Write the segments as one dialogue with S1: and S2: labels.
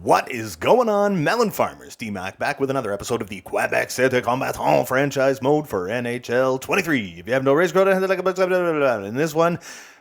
S1: What is going on, melon farmers? D-Mac back with another episode of the Quebec City Combatant franchise mode for NHL 23. If you have no race, go to in this one.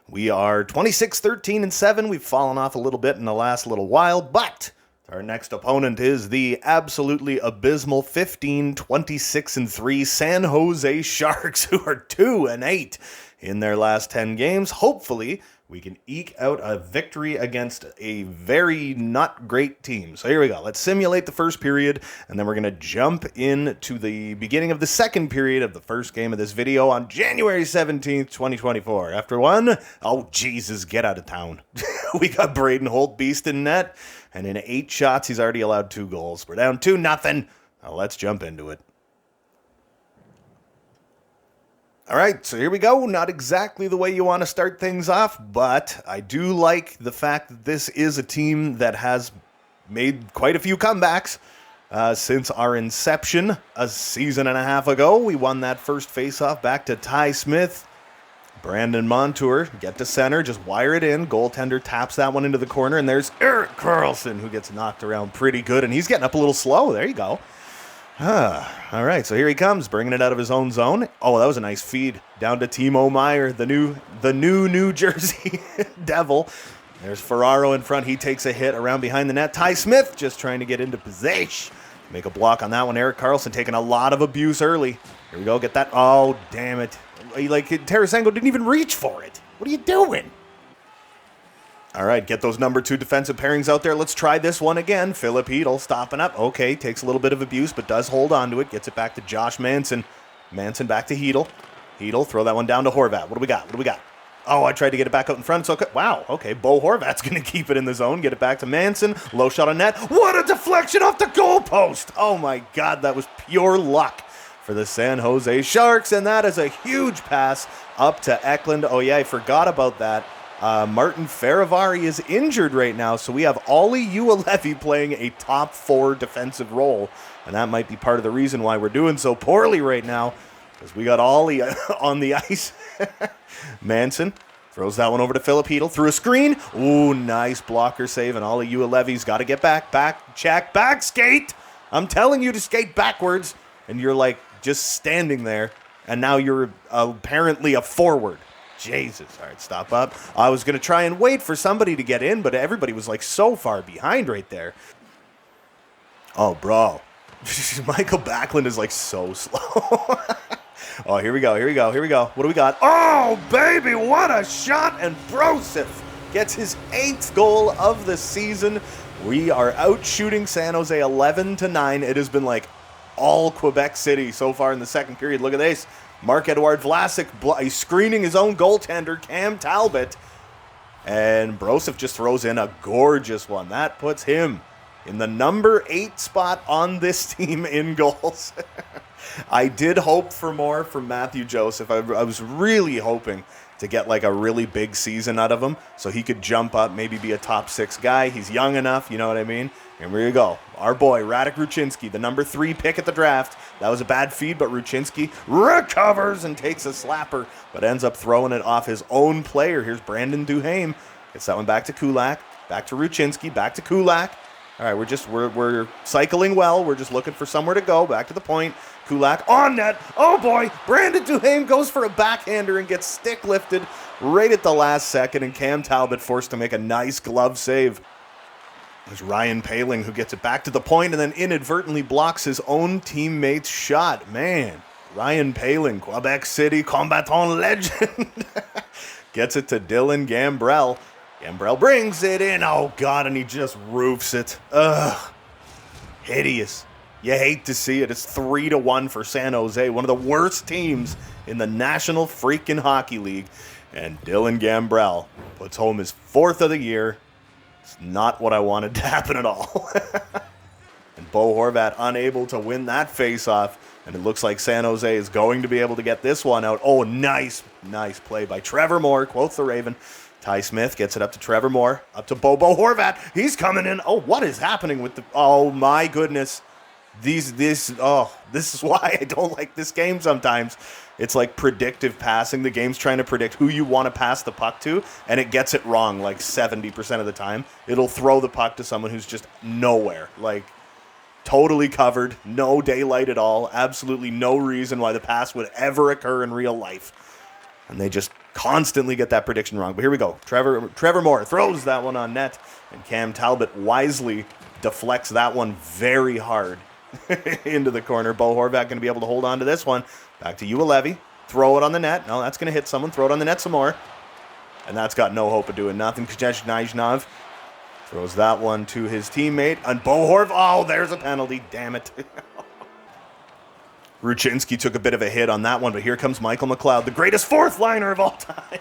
S1: We are 26, 13, and 7. We've fallen off a little bit in the last little while, but our next opponent is the absolutely abysmal 15, 26, and 3 San Jose Sharks, who are 2-8 in their last 10 games. Hopefully, we can eke out a victory against a very not great team. So here we go. Let's simulate the first period, and then we're going to jump into the beginning of the second period of the first game of this video on January 17th, 2024. After one, oh, Jesus, get out of town. We got Braden Holt beast in net, and in 8 shots, he's already allowed 2 goals. We're down 2-0. Now let's jump into it. All right, so here we go. Not exactly the way you want to start things off, but I do like the fact that this is a team that has made quite a few comebacks since our inception a season and a half ago. We won that first faceoff back to Ty Smith. Brandon Montour, get to center, just wire it in. Goaltender taps that one into the corner, and there's Erik Karlsson, who gets knocked around pretty good, and he's getting up a little slow. There you go. All right, so here he comes, bringing it out of his own zone. Oh, that was a nice feed down to Timo Meier, the new Jersey Devil. There's Ferraro in front. He takes a hit around behind the net. Ty Smith just trying to get into possession. Make a block on that one. Erik Karlsson taking a lot of abuse early. Here we go. Get that. Oh, damn it. Tarasenko didn't even reach for it. What are you doing? All right, get those number 2 defensive pairings out there. Let's try this one again. Filip Chytil stopping up. Okay, takes a little bit of abuse, but does hold on to it. Gets it back to Josh Manson. Manson back to Chytil. Chytil, throw that one down to Horvat. What do we got? Oh, I tried to get it back out in front. So, wow, okay, Bo Horvat's going to keep it in the zone. Get it back to Manson. Low shot on net. What a deflection off the goalpost. Oh, my God, that was pure luck for the San Jose Sharks, and that is a huge pass up to Eklund. Oh, yeah, I forgot about that. Martin Ferivari is injured right now, so we have Olli Juolevi playing a top 4 defensive role, and that might be part of the reason why we're doing so poorly right now, because we got Olli on the ice. Manson throws that one over to Filip Chytil through a screen. Ooh, nice blocker save, and Olli Juolevi's got to get back, check, back skate. I'm telling you to skate backwards, and you're like just standing there, and now you're apparently a forward. Jesus. All right, stop up. I was going to try and wait for somebody to get in, but everybody was like so far behind right there. Oh, bro. Michael Backlund is like so slow. Oh, here we go. What do we got? Oh, baby, what a shot. And Broseph gets his 8th goal of the season. We are out shooting San Jose 11-9. It has been like all Quebec City so far in the second period. Look at this. Marc-Edouard Vlasic he's screening his own goaltender, Cam Talbot. And Broseph just throws in a gorgeous one. That puts him in the number 8 spot on this team in goals. I did hope for more from Matthew Joseph. I was really hoping to get like a really big season out of him so he could jump up, maybe be a top 6 guy. He's young enough, you know what I mean? And here you go. Our boy, Radek Ruchinski, the number 3 pick at the draft. That was a bad feed, but Ruchinski recovers and takes a slapper, but ends up throwing it off his own player. Here's Brandon Duhaime. Gets that one back to Kulak, back to Ruchinski, back to Kulak. All right, we're cycling well. We're just looking for somewhere to go. Back to the point. Kulak on net. Oh, boy. Brandon Duhaime goes for a backhander and gets stick lifted right at the last second, and Cam Talbot forced to make a nice glove save. There's Ryan Poehling, who gets it back to the point and then inadvertently blocks his own teammate's shot. Man, Ryan Poehling, Quebec City combatant legend. Gets it to Dylan Gambrell. Gambrell brings it in. Oh, God, and he just roofs it. Ugh. Hideous. You hate to see it. It's 3-1 for San Jose, one of the worst teams in the National freaking Hockey League. And Dylan Gambrell puts home his 4th of the year. It's not what I wanted to happen at all. And Bo Horvat unable to win that faceoff. And it looks like San Jose is going to be able to get this one out. Oh, nice play by Trevor Moore. Quote the Raven. Ty Smith gets it up to Trevor Moore. Up to Bo Horvat. He's coming in. Oh, what is happening with the... Oh, my goodness. This is why I don't like this game sometimes. It's like predictive passing. The game's trying to predict who you want to pass the puck to, and it gets it wrong like 70% of the time. It'll throw the puck to someone who's just nowhere, like totally covered, no daylight at all, absolutely no reason why the pass would ever occur in real life. And they just constantly get that prediction wrong. But here we go. Trevor Moore throws that one on net, and Cam Talbot wisely deflects that one very hard into the corner. Bo Horvat going to be able to hold on to this one. Back to Ulevi. Throw it on the net. No, that's going to hit someone. Throw it on the net some more. And that's got no hope of doing nothing. Kuzheshnizhnov throws that one to his teammate. And Bo Horvat. Oh, there's a penalty. Damn it. Ruchinski took a bit of a hit on that one, but here comes Michael McLeod, the greatest fourth liner of all time.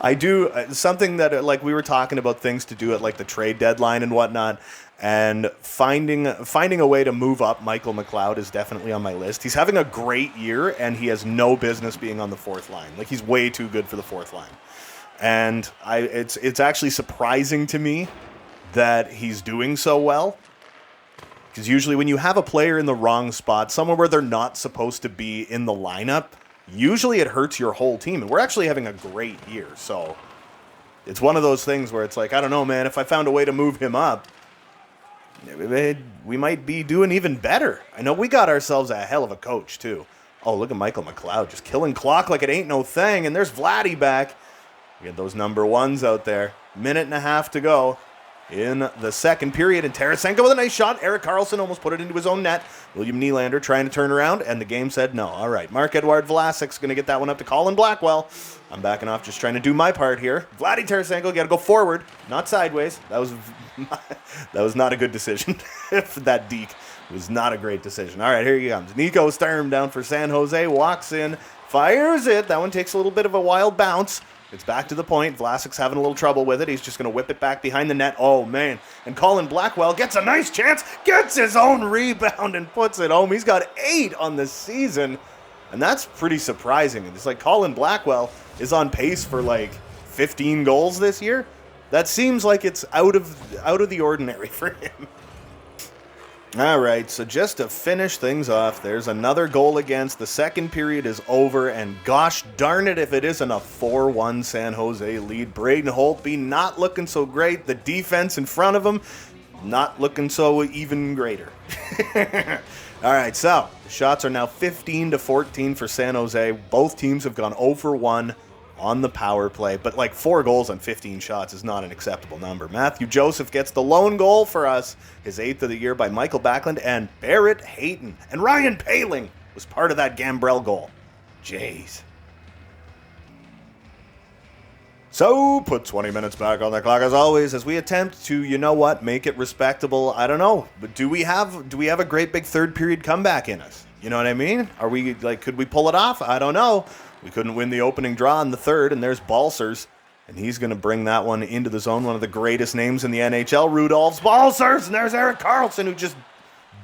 S1: I do something that, like, we were talking about things to do at like the trade deadline and whatnot, and finding a way to move up Michael McLeod is definitely on my list. He's having a great year, and he has no business being on the fourth line. Like, he's way too good for the fourth line, and it's actually surprising to me that he's doing so well. Because usually when you have a player in the wrong spot, somewhere where they're not supposed to be in the lineup, usually it hurts your whole team. And we're actually having a great year. So it's one of those things where it's like, I don't know, man, if I found a way to move him up, we might be doing even better. I know we got ourselves a hell of a coach, too. Oh, look at Michael McLeod just killing clock like it ain't no thing. And there's Vladdy back. We get those number ones out there. Minute and a half to go in the second period, and Tarasenko with a nice shot. Erik Karlsson almost put it into his own net. William Nylander trying to turn around, and the game said no. All right, Marc-Edouard Vlasic's going to get that one up to Colin Blackwell. I'm backing off, just trying to do my part here. Vladdy Tarasenko got to go forward, not sideways. That was not a good decision. That deke was not a great decision. All right, here he comes. Nico Sturm down for San Jose, walks in, fires it. That one takes a little bit of a wild bounce. It's back to the point. Vlasic's having a little trouble with it. He's just going to whip it back behind the net. Oh, man. And Colin Blackwell gets a nice chance, gets his own rebound, and puts it home. He's got 8 on the season, and that's pretty surprising. It's like Colin Blackwell is on pace for like 15 goals this year. That seems like it's out of the ordinary for him. All right, so just to finish things off, there's another goal against. The second period is over, and gosh darn it if it isn't a 4-1 San Jose lead. Braden Holtby not looking so great. The defense in front of him not looking so even greater. All right, so the shots are now 15-14 for San Jose. Both teams have gone 0-for-1 on the power play, but like 4 goals on 15 shots is not an acceptable number. Matthew Joseph gets the lone goal for us, his 8th of the year by Michael Backlund, and Barrett Hayton. And Ryan Poehling was part of that Gambrell goal. Jeez. So, put 20 minutes back on the clock as always as we attempt to, you know what, make it respectable. I don't know, but do we have a great big third period comeback in us? You know what I mean? Are we like, could we pull it off? I don't know. We couldn't win the opening draw in the third, and there's Balcers, and he's going to bring that one into the zone. One of the greatest names in the NHL, Rudolph's Balcers, and there's Erik Karlsson, who just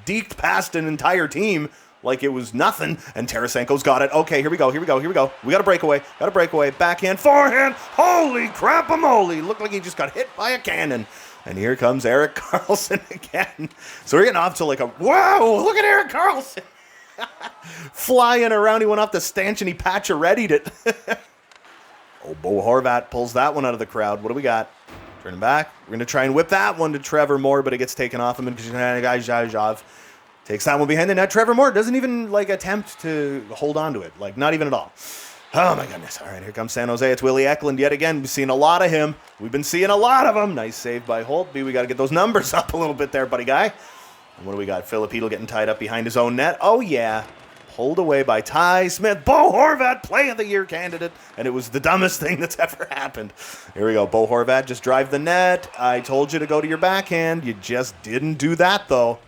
S1: deked past an entire team like it was nothing, and Tarasenko's got it. Okay, here we go. We got a breakaway. Backhand, forehand. Holy crap-a-moly. Looked like he just got hit by a cannon. And here comes Erik Karlsson again. So we're getting off to like a, whoa, look at Erik Karlsson. Flying around, he went off the stanchion, he patch-a-readied it. Oh, Bo Horvat pulls that one out of the crowd. What do we got? Turning back. We're going to try and whip that one to Trevor Moore, but it gets taken off him. And Kuzheshnizhnov takes that one behind the net. Trevor Moore doesn't even like attempt to hold on to it. Like, not even at all. Oh, my goodness. All right, here comes San Jose. It's Willie Eklund yet again. We've seen a lot of him. We've been seeing a lot of him. Nice save by Holtby. We got to get those numbers up a little bit there, buddy guy. And what do we got? Filipino getting tied up behind his own net. Oh, yeah. Pulled away by Ty Smith. Bo Horvat, Play of the Year candidate. And it was the dumbest thing that's ever happened. Here we go. Bo Horvat, just drive the net. I told you to go to your backhand. You just didn't do that, though.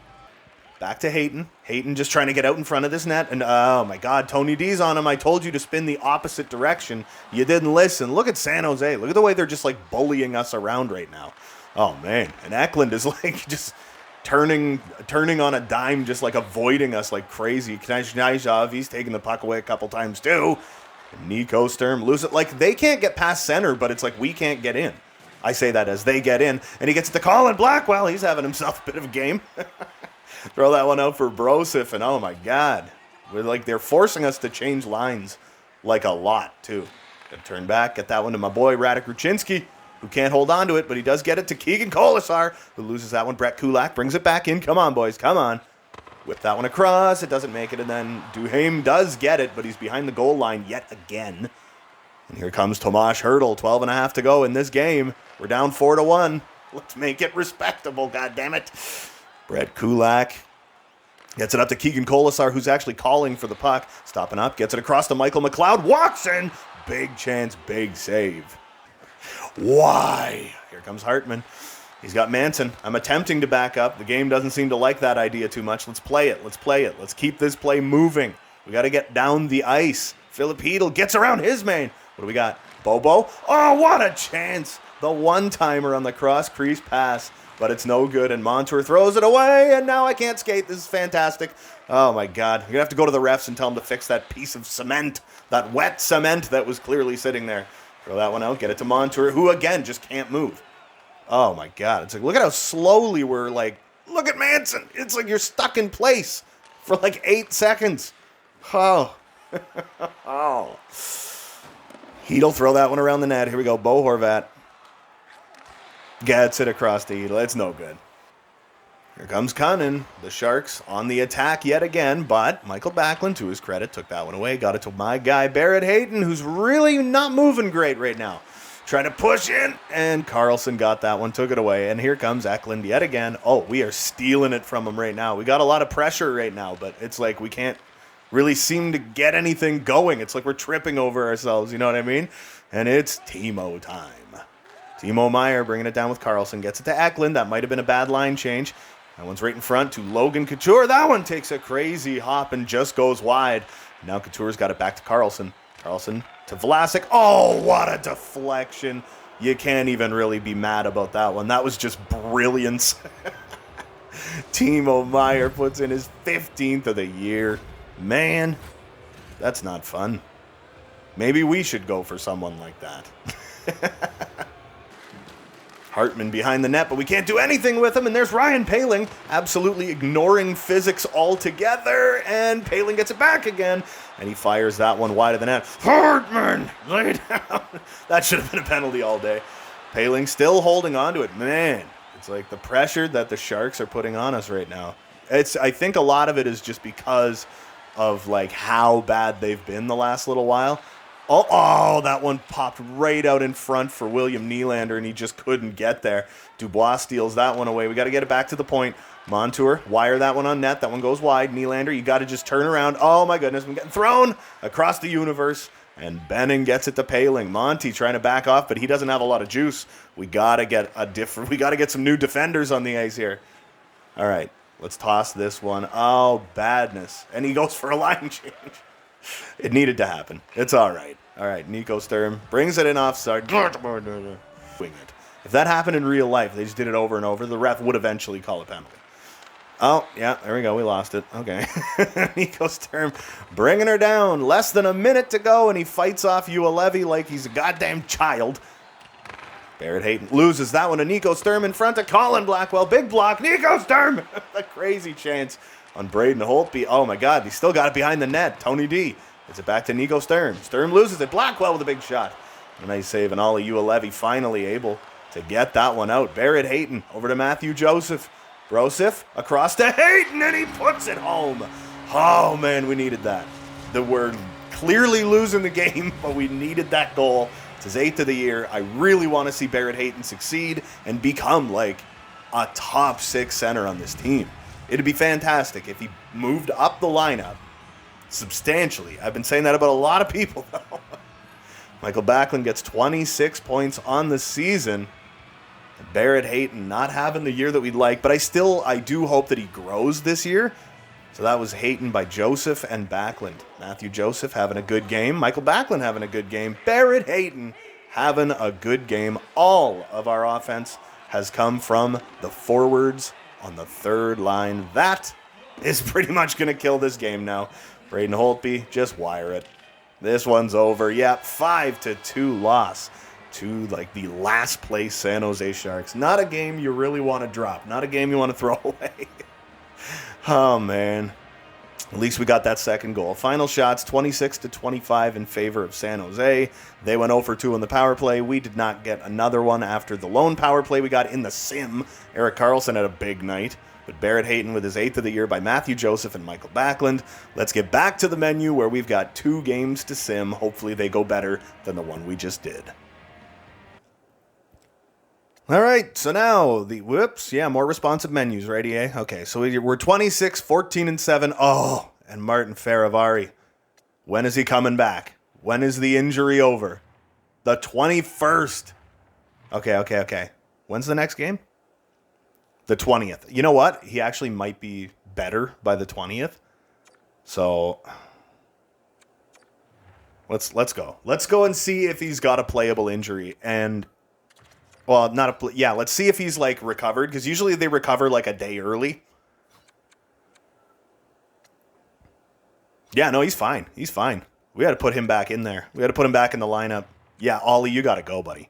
S1: Back to Hayton. Hayton just trying to get out in front of this net. And, oh, my God, Tony D's on him. I told you to spin the opposite direction. You didn't listen. Look at San Jose. Look at the way they're just, like, bullying us around right now. Oh, man. And Eklund is, like, just turning on a dime, just like avoiding us like crazy. Kuzheshnizhnov, he's taking the puck away a couple times too. And Nico Sturm lose it. Like, they can't get past center, but it's like we can't get in. I say that as they get in, and he gets it to Colin Blackwell. He's having himself a bit of a game. Throw that one out for Brosif, and oh my God. They're forcing us to change lines like a lot, too. Gonna turn back, get that one to my boy, Radek Ruchinski, who can't hold on to it, but he does get it to Keegan Colasar, who loses that one. Brett Kulak brings it back in. Come on, boys, come on. Whip that one across. It doesn't make it, and then Duhaime does get it, but he's behind the goal line yet again. And here comes Tomas Hertl, 12 and a half to go in this game. We're down 4-1. Let's make it respectable, goddammit. Brett Kulak gets it up to Keegan Colasar, who's actually calling for the puck. Stopping up, gets it across to Michael McLeod. Walks in. Big chance, big save. Why? Here comes Hartman. He's got Manson. I'm attempting to back up. The game doesn't seem to like that idea too much. Let's play it. Let's play it. Let's keep this play moving. We got to get down the ice. Philip Hedl gets around his man. What do we got? Bobo. Oh, what a chance. The one-timer on the cross-crease pass. But it's no good, and Montour throws it away, and now I can't skate. This is fantastic. Oh, my God. You're going to have to go to the refs and tell them to fix that piece of cement, that wet cement that was clearly sitting there. Throw that one out, get it to Montour, who, again, just can't move. Oh, my God. It's like, look at how slowly we're like, look at Manson. It's like you're stuck in place for like 8 seconds. Oh. Oh. Hedl, throw that one around the net. Here we go. Bo Horvat gets it across to Hedl. It's no good. Here comes Cunnin. The Sharks on the attack yet again, but Michael Backlund, to his credit, took that one away. Got it to my guy, Barrett Hayton, who's really not moving great right now. Trying to push in, and Carlson got that one, took it away. And here comes Eklund yet again. Oh, we are stealing it from him right now. We got a lot of pressure right now, but it's like we can't really seem to get anything going. It's like we're tripping over ourselves, you know what I mean? And it's Timo time. Timo Meier bringing it down with Carlson. Gets it to Eklund. That might have been a bad line change. That one's right in front to Logan Couture. That one takes a crazy hop and just goes wide. Now Couture's got it back to Carlson. Carlson to Vlasic. Oh, what a deflection. You can't even really be mad about that one. That was just brilliance. Timo Meier puts in his 15th of the year. Man, that's not fun. Maybe we should go for someone like that. Hartman behind the net, but we can't do anything with him. And there's Ryan Poehling, absolutely ignoring physics altogether. And Poehling gets it back again. And he fires that one wide of the net. Hartman, lay down. That should have been a penalty all day. Poehling still holding on to it. Man, it's like the pressure that the Sharks are putting on us right now. I think a lot of it is just because of like how bad they've been the last little while. Oh, that one popped right out in front for William Nylander, and he just couldn't get there. Dubois steals that one away. We got to get it back to the point. Montour, wire that one on net. That one goes wide. Nylander, you got to just turn around. Oh, my goodness. I'm getting thrown across the universe, and Benning gets it to Poehling. Monty trying to back off, but he doesn't have a lot of juice. We got to get some new defenders on the ice here. All right, let's toss this one. Oh, badness. And he goes for a line change. It needed to happen. It's all right. All right, Nico Sturm brings it in offside. Wing it. If that happened in real life, they just did it over and over, the ref would eventually call a penalty. Oh, yeah, there we go. We lost it. Okay. Nico Sturm bringing her down. Less than a minute to go, and he fights off Uelevi like he's a goddamn child. Barrett Hayton loses that one to Nico Sturm in front of Colin Blackwell. Big block. Nico Sturm. A crazy chance on Braden Holtby. Oh, my God. He still got it behind the net. Tony D. Gets it back to Nico Sturm. Sturm loses it. Blackwell with a big shot. A nice save, and Ollie Uelevi finally able to get that one out. Barrett Hayton over to Matthew Joseph. Brosif across to Hayton, and he puts it home. Oh, man, we needed that. We're clearly losing the game, but we needed that goal. It's his 8th of the year. I really want to see Barrett Hayton succeed and become like a top 6 center on this team. It'd be fantastic if he moved up the lineup substantially. I've been saying that about a lot of people, though. Michael Backlund gets 26 points on the season. Barrett Hayton not having the year that we'd like, but I do hope that he grows this year. So that was Hayton by Joseph and Backlund. Matthew Joseph having a good game. Michael Backlund having a good game. Barrett Hayton having a good game. All of our offense has come from the forwards on the third line. That is pretty much going to kill this game now. Braden Holtby, just wire it. This one's over. Yep, 5-2 loss to like the last place San Jose Sharks. Not a game you really want to drop. Not a game you want to throw away. Oh, man. At least we got that second goal. Final shots, 26-25 in favor of San Jose. They went 0 for 2 on the power play. We did not get another one after the lone power play we got in the sim. Erik Karlsson had a big night, but Barrett Hayton with his 8th of the year by Matthew Joseph and Michael Backlund. Let's get back to the menu where we've got 2 games to sim. Hopefully they go better than the one we just did. All right, so now more responsive menus, right, EA? Okay, so we're 26, 14, and 7. Oh, and Martin Faravari. When is he coming back? When is the injury over? The 21st. Okay. When's the next game? The 20th. You know what? He actually might be better by the 20th. So let's go. Let's go and see if he's got a playable injury. And well, let's see if he's like recovered, because usually they recover like a day early. Yeah, no, he's fine. He's fine. We got to put him back in there. We got to put him back in the lineup. Yeah, Ollie, you got to go, buddy.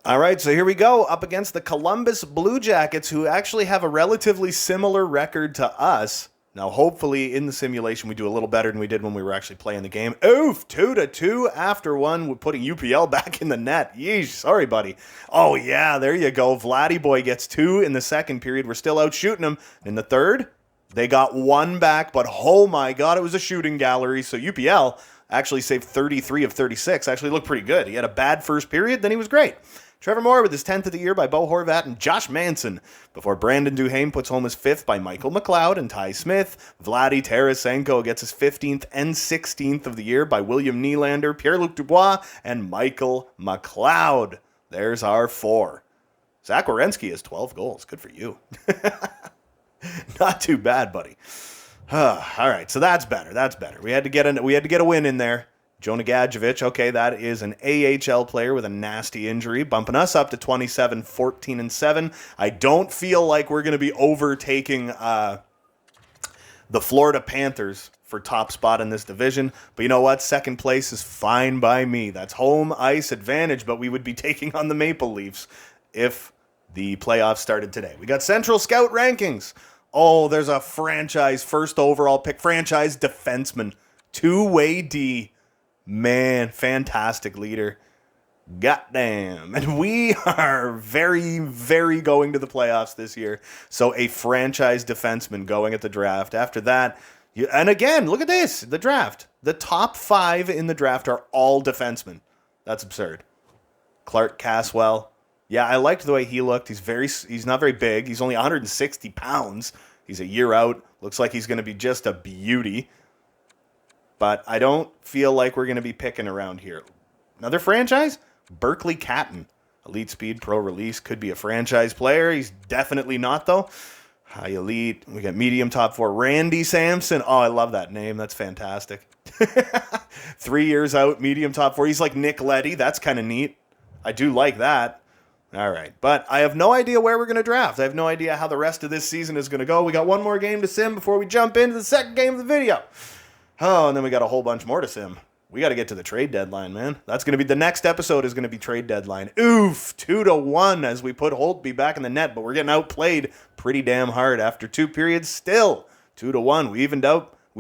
S1: All right, so here we go up against the Columbus Blue Jackets, who actually have a relatively similar record to us. Now, hopefully, in the simulation, we do a little better than we did when we were actually playing the game. Oof, 2-2 after one. We're putting UPL back in the net. Yeesh, sorry, buddy. Oh, yeah, there you go. Vladdy boy gets 2 in the second period. We're still out shooting them. In the third, they got 1 back, but oh my God, it was a shooting gallery. So UPL actually saved 33 of 36. Actually looked pretty good. He had a bad first period, then he was great. Trevor Moore with his 10th of the year by Bo Horvat and Josh Manson, before Brandon Duhaime puts home his 5th by Michael McLeod and Ty Smith. Vladdy Tarasenko gets his 15th and 16th of the year by William Nylander, Pierre-Luc Dubois, and Michael McLeod. There's our 4. Zach Werenski has 12 goals. Good for you. Not too bad, buddy. All right, so that's better. That's better. We had to get a win in there. Jonah Gadjevich, okay, that is an AHL player with a nasty injury, bumping us up to 27, 14, and 7. I don't feel like we're going to be overtaking the Florida Panthers for top spot in this division. But you know what? Second place is fine by me. That's home ice advantage, but we would be taking on the Maple Leafs if the playoffs started today. We got Central Scout rankings. Oh, there's a franchise first overall pick, franchise defenseman, two-way D. Man, fantastic leader. Goddamn. And we are very, very going to the playoffs this year. So a franchise defenseman going at the draft. After that, and again, look at this, the draft. The top 5 in the draft are all defensemen. That's absurd. Clark Caswell. Yeah, I liked the way he looked. He's not very big. He's only 160 pounds. He's a year out. Looks like he's going to be just a beauty. But I don't feel like we're going to be picking around here. Another franchise? Berkeley Catton. Elite Speed Pro Release. Could be a franchise player. He's definitely not, though. High Elite. We got Medium Top 4. Randy Sampson. Oh, I love that name. That's fantastic. 3 years out, Medium Top 4. He's like Nick Leddy. That's kind of neat. I do like that. All right. But I have no idea where we're going to draft. I have no idea how the rest of this season is going to go. We got one more game to sim before we jump into the second game of the video. Oh, and then we got a whole bunch more to sim. We got to get to the trade deadline, man. That's going to be the next episode is going to be trade deadline. Oof, 2-1 as we put Holtby back in the net, but we're getting outplayed pretty damn hard after 2 periods. Still 2-1. We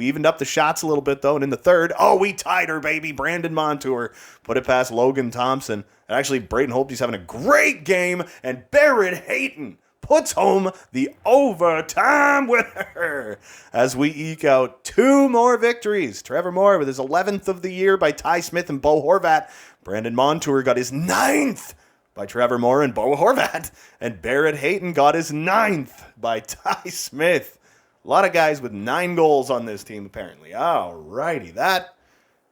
S1: evened up the shots a little bit though, and in the third, we tied her, baby. Brandon Montour put it past Logan Thompson. And actually, Braden Holtby's having a great game, and Barrett Hayton puts home the overtime winner as we eke out 2 more victories. Trevor Moore with his 11th of the year by Ty Smith and Bo Horvat. Brandon Montour got his 9th by Trevor Moore and Bo Horvat. And Barrett Hayton got his 9th by Ty Smith. A lot of guys with 9 goals on this team, apparently. All righty, that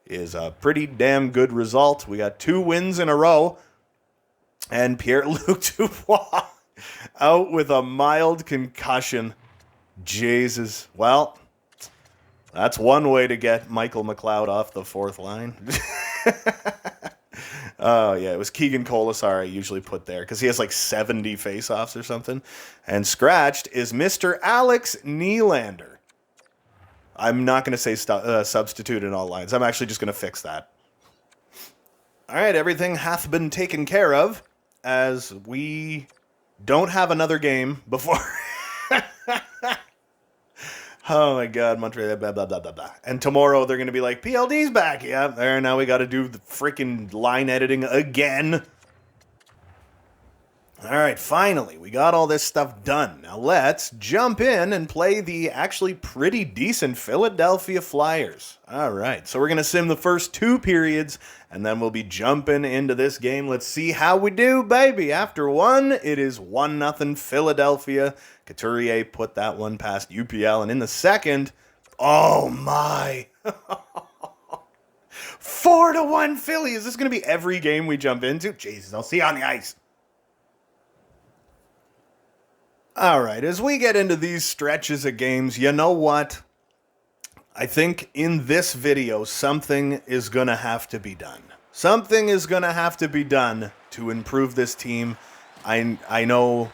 S1: is a pretty damn good result. We got 2 wins in a row. And Pierre-Luc Dubois out with a mild concussion. Jesus. Well, that's one way to get Michael McLeod off the 4th line. Oh, yeah, it was Keegan Colasar I usually put there because he has like 70 face-offs or something. And scratched is Mr. Alex Nylander. I'm not going to say substitute in all lines. I'm actually just going to fix that. All right, everything hath been taken care of as we don't have another game before Oh my God, Montreal, blah, blah, blah, blah, blah. And tomorrow they're going to be like, PLD's back. Yeah, there, now we got to do the freaking line editing again. All right, finally, we got all this stuff done. Now let's jump in and play the actually pretty decent Philadelphia Flyers. All right, so we're going to sim the first 2 periods, and then we'll be jumping into this game. Let's see how we do, baby. After 1, it is 1-0 Philadelphia. Couturier put that one past UPL, and in the second, oh my. 4-1 Philly. Is this going to be every game we jump into? Jesus, I'll see you on the ice. All right, as we get into these stretches of games, you know what? I think in this video, something is going to have to be done. Something is going to have to be done to improve this team. I know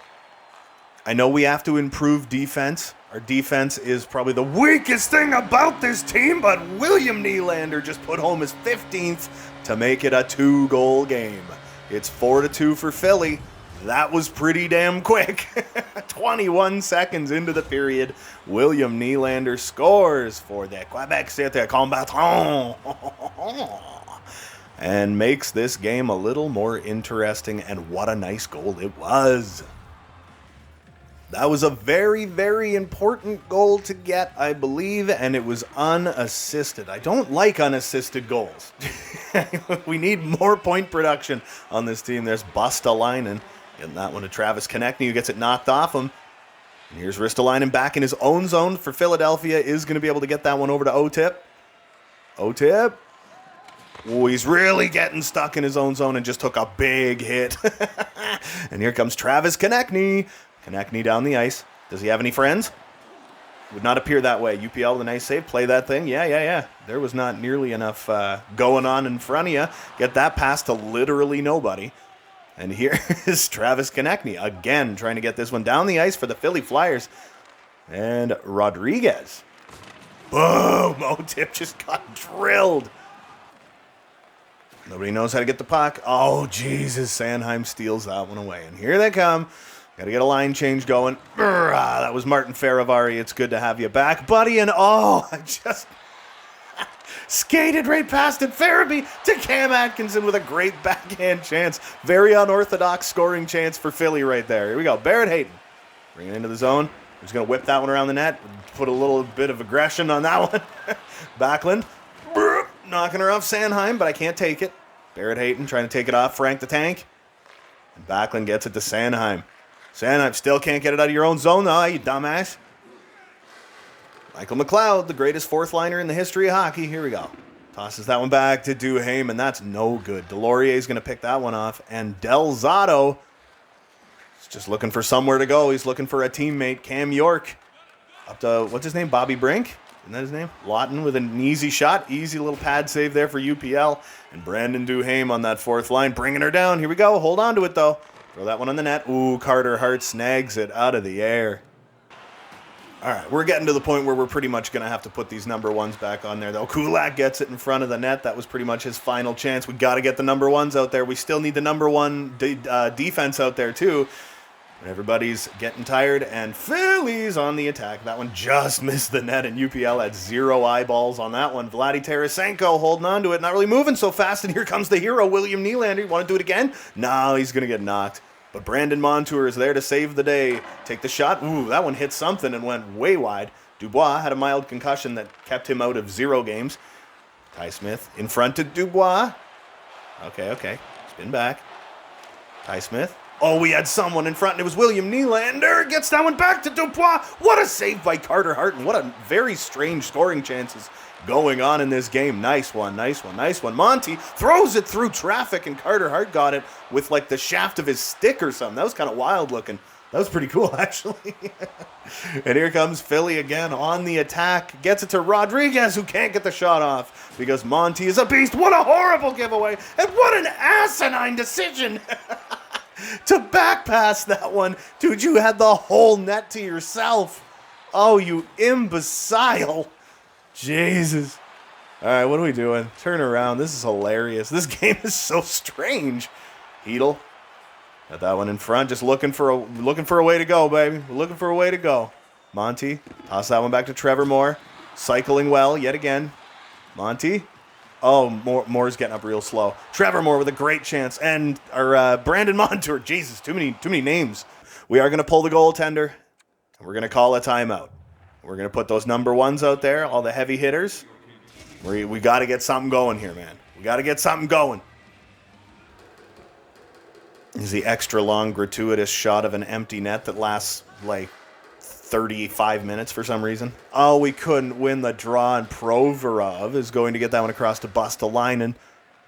S1: we have to improve defense. Our defense is probably the weakest thing about this team, but William Nylander just put home his 15th to make it a 2-goal game. It's 4-2 for Philly. That was pretty damn quick. 21 seconds into the period, William Nylander scores for the Quebec City Combattants and makes this game a little more interesting, and what a nice goal it was. That was a very, very important goal to get, I believe, and it was unassisted. I don't like unassisted goals. We need more point production on this team. There's Bustalainen. Getting that one to Travis Konechny, who gets it knocked off him. And here's Ristolainen back in his own zone for Philadelphia. Is going to be able to get that one over to Otip. Otip. Oh, he's really getting stuck in his own zone and just took a big hit. And here comes Travis Konechny. Konechny down the ice. Does he have any friends? Would not appear that way. UPL with a nice save. Play that thing. Yeah. There was not nearly enough going on in front of you. Get that pass to literally nobody. And here is Travis Konechny again trying to get this one down the ice for the Philly Flyers. And Rodriguez. Boom! Otip just got drilled. Nobody knows how to get the puck. Oh, Jesus. Sanheim steals that one away. And here they come. Got to get a line change going. That was Martin Faravari. It's good to have you back, buddy. And I just skated right past it. Farabee to Cam Atkinson with a great backhand chance. Very unorthodox scoring chance for Philly right there. Here we go. Barrett Hayton. Bring it into the zone. He's going to whip that one around the net. Put a little bit of aggression on that one. Backlund. Knocking her off Sanheim, but I can't take it. Barrett Hayton trying to take it off Frank the Tank. And Backlund gets it to Sanheim. Sanheim still can't get it out of your own zone, though, you dumbass. Michael McLeod, the greatest fourth liner in the history of hockey. Here we go. Tosses that one back to Duhaime, and that's no good. Delorier's going to pick that one off. And Del Zotto is just looking for somewhere to go. He's looking for a teammate, Cam York. Up to, what's his name, Bobby Brink? Isn't that his name? Lawton with an easy shot. Easy little pad save there for UPL. And Brandon Duhaime on that fourth line, bringing her down. Here we go. Hold on to it, though. Throw that one on the net. Ooh, Carter Hart snags it out of the air. All right, we're getting to the point where we're pretty much going to have to put these number ones back on there, though. Kulak gets it in front of the net. That was pretty much his final chance. We got to get the number ones out there. We still need the number one defense out there, too. But everybody's getting tired, and Philly's on the attack. That one just missed the net, and UPL had 0 eyeballs on that one. Vladdy Tarasenko holding on to it, not really moving so fast, and here comes the hero, William Nylander. You want to do it again? No, he's going to get knocked. But Brandon Montour is there to save the day. Take the shot. Ooh, that one hit something and went way wide. Dubois had a mild concussion that kept him out of 0 games. Ty Smith in front to Dubois. Okay. Spin back. Ty Smith. Oh, we had someone in front, and it was William Nylander. Gets that one back to Dubois. What a save by Carter Hart, and what a very strange scoring chances going on in this game. Nice one. Monty throws it through traffic, and Carter Hart got it with like the shaft of his stick or something. That was kind of wild looking. That was pretty cool, actually. And here comes Philly again on the attack. Gets it to Rodriguez, who can't get the shot off because Monty is a beast. What a horrible giveaway, and what an asinine decision to back pass that one. Dude, you had the whole net to yourself. Oh, you imbecile. Jesus. All right, what are we doing? Turn around. This is hilarious. This game is so strange. Hedl. Got that one in front. Just looking for a way to go, baby. We're looking for a way to go. Monty, toss that one back to Trevor Moore. Cycling well yet again. Monty. Oh, Moore's getting up real slow. Trevor Moore with a great chance. And our Brandon Montour. Jesus, too many names. We are going to pull the goaltender. And we're going to call a timeout. We're going to put those number ones out there, all the heavy hitters. We got to get something going here, man. We got to get something going. Is the extra long, gratuitous shot of an empty net that lasts, like, 35 minutes for some reason. Oh, we couldn't win the draw, and Provorov is going to get that one across to Bustalainen.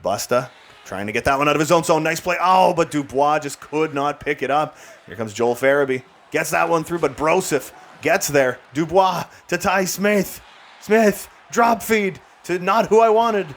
S1: Busta trying to get that one out of his own zone. Nice play. Oh, but Dubois just could not pick it up. Here comes Joel Farabee. Gets that one through, but Broseph gets there. Dubois to Ty Smith. Smith, drop feed to not who I wanted.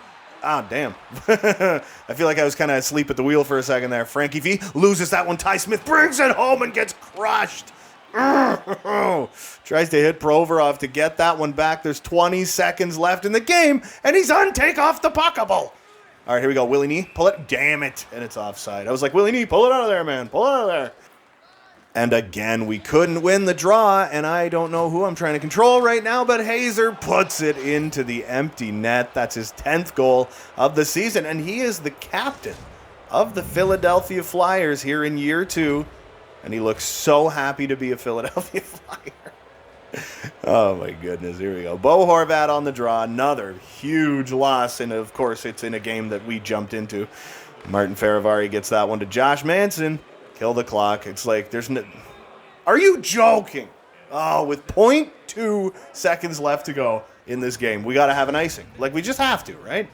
S1: Ah, damn. I feel like I was kind of asleep at the wheel for a second there. Frankie V loses that one. Ty Smith brings it home and gets crushed. Tries to hit Provorov to get that one back. There's 20 seconds left in the game, and he's on take-off the puckable. All right, here we go. Willie Nee, pull it. Damn it. And it's offside. I was like, Willie Nee, pull it out of there, man. Pull it out of there. And again, we couldn't win the draw, and I don't know who I'm trying to control right now, but Hazer puts it into the empty net. That's his 10th goal of the season, and he is the captain of the Philadelphia Flyers here in year 2, and he looks so happy to be a Philadelphia Flyer. Oh, my goodness. Here we go. Bo Horvat on the draw. Another huge loss, and, of course, it's in a game that we jumped into. Martin Faravari gets that one to Josh Manson. Kill the clock. It's like there's no... Are you joking? Oh, with 0.2 seconds left to go in this game, we got to have an icing. Like, we just have to, right?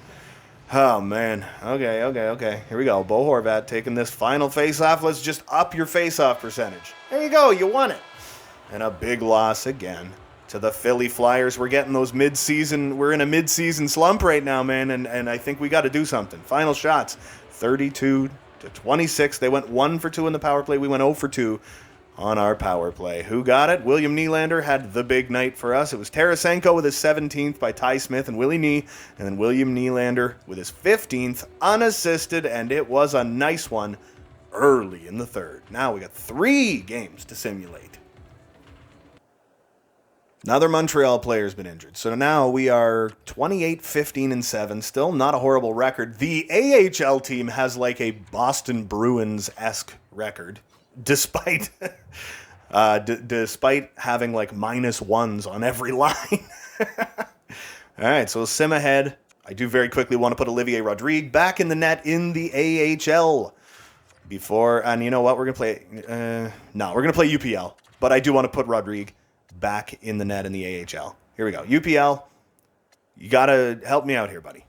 S1: Oh, man. Okay. Here we go. Bo Horvat taking this final face-off. Let's just up your face-off percentage. There you go. You won it. And a big loss again to the Philly Flyers. We're getting those mid-season... We're in a mid-season slump right now, man, and I think we got to do something. Final shots. 32 to 26. They went 1 for 2 in the power play. We went 0 for 2 on our power play. Who got it? William Nylander had the big night for us. It was Tarasenko with his 17th by Ty Smith and Willie Nee, and then William Nylander with his 15th unassisted, and it was a nice one early in the third. Now we got 3 games to simulate. Another Montreal player's been injured. So now we are 28, 15, and 7. Still not a horrible record. The AHL team has like a Boston Bruins-esque record, despite despite having like -1s on every line. All right, so sim ahead. I do very quickly want to put Olivier Rodrigue back in the net in the AHL. And you know what? We're going to play... we're going to play UPL. But I do want to put Rodrigue back in the net in the AHL. Here we go. UPL, you got to help me out here, buddy.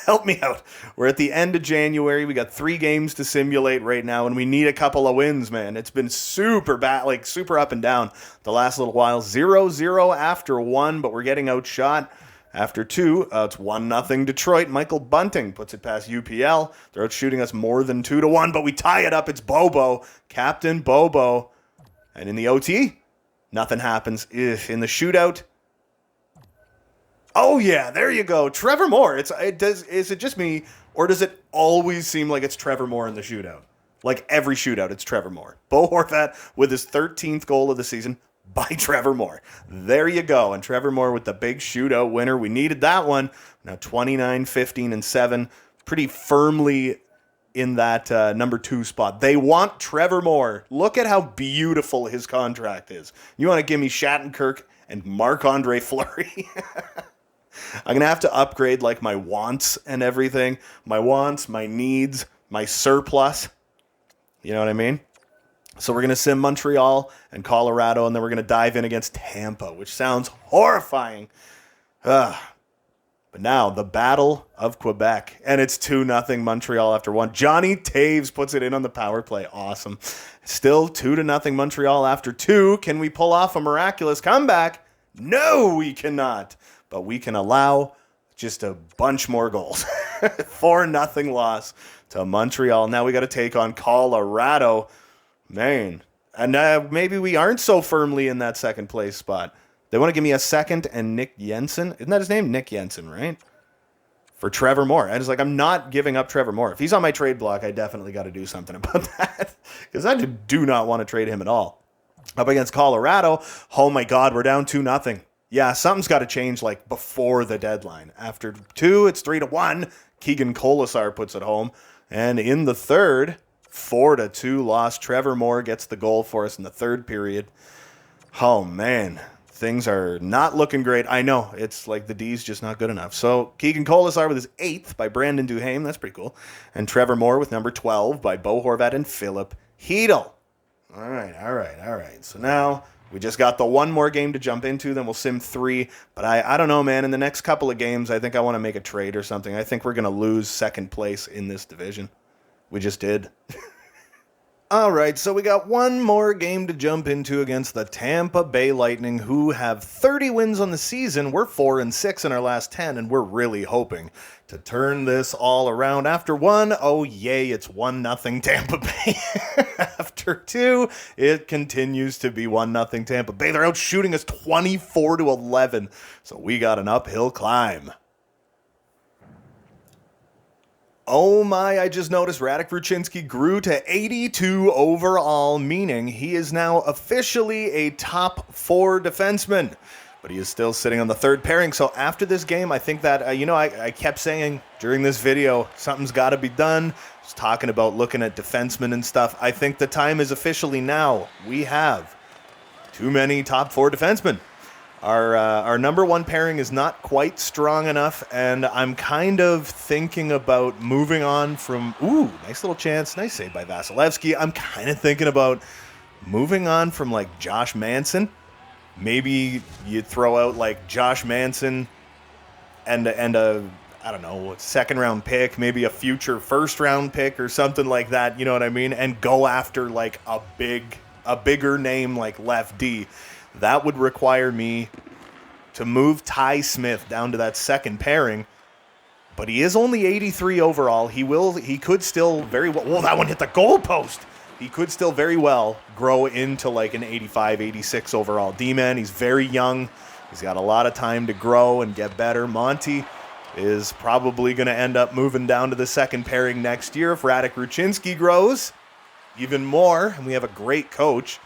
S1: Help me out. We're at the end of January. We got 3 games to simulate right now, and we need a couple of wins, man. It's been super bad, like super up and down the last little while. 0-0 after 1, but we're getting outshot after 2. It's 1-0 Detroit. Michael Bunting puts it past UPL. They're out shooting us more than 2-1, but we tie it up. It's Bobo, Captain Bobo. And in the OT, nothing happens. In the shootout, oh yeah, there you go. Trevor Moore. Is it just me, or does it always seem like it's Trevor Moore in the shootout? Like every shootout, it's Trevor Moore. Bo Horvat with his 13th goal of the season by Trevor Moore. There you go. And Trevor Moore with the big shootout winner. We needed that one. Now 29, 15, and 7. Pretty firmly in that number 2 spot. They want Trevor Moore. Look at how beautiful his contract is. You want to give me Shattenkirk and Marc-Andre Fleury? I'm going to have to upgrade like my wants and everything. My wants, my needs, my surplus. You know what I mean? So we're going to sim Montreal and Colorado, and then we're going to dive in against Tampa, which sounds horrifying. But now, the Battle of Quebec, and it's 2-0 Montreal after 1. Johnny Taves puts it in on the power play. Awesome. Still 2-0 Montreal after 2. Can we pull off a miraculous comeback? No, we cannot. But we can allow just a bunch more goals. 4-0 loss to Montreal. Now we got to take on Colorado. Man. And maybe we aren't so firmly in that second place spot. They want to give me a second and Nick Jensen. Isn't that his name? Nick Jensen, right? For Trevor Moore. I was like, I'm not giving up Trevor Moore. If he's on my trade block, I definitely got to do something about that. Because I do not want to trade him at all. Up against Colorado, oh my God, we're down 2-0. Yeah, something's got to change like before the deadline. After 2, it's 3-1. Keegan Colasar puts it home. And in the third, 4-2 loss. Trevor Moore gets the goal for us in the third period. Oh, man. Things are not looking great. I know. It's like the D's just not good enough. So Keegan Colasar with his 8th by Brandon Duhaime. That's pretty cool. And Trevor Moore with number 12 by Bo Horvat and Philip Hedl. All right. So now we just got the one more game to jump into, then we'll sim 3. But I don't know, man. In the next couple of games, I think I want to make a trade or something. I think we're going to lose second place in this division. We just did. All right, so we got one more game to jump into against the Tampa Bay Lightning, who have 30 wins on the season. We're 4-6 in our last 10, and we're really hoping to turn this all around. After 1, oh yay, it's 1-0 Tampa Bay. After 2, it continues to be 1-0 Tampa Bay. They're out shooting us 24-11, so we got an uphill climb. Oh my, I just noticed Radek Ruchinski grew to 82 overall, meaning he is now officially a top 4 defenseman. But he is still sitting on the third pairing. So after this game, I think that, I kept saying during this video, something's got to be done. I was talking about looking at defensemen and stuff. I think the time is officially now. We have too many top 4 defensemen. Our number 1 pairing is not quite strong enough, and I'm kind of thinking about moving on from... Ooh, nice little chance. Nice save by Vasilevsky. I'm kind of thinking about moving on from, like, Josh Manson. Maybe you throw out, like, Josh Manson and a I don't know, second-round pick, maybe a future first-round pick or something like that, you know what I mean? And go after, like, a bigger name like left D. That would require me to move Ty Smith down to that second pairing, but he is only 83 overall. He could still very well, whoa, that one hit the goalpost. He could still very well grow into like an 85, 86 overall D-man. He's very young. He's got a lot of time to grow and get better. Monty is probably going to end up moving down to the second pairing next year if Radek Ruchinski grows even more, and we have a great coach.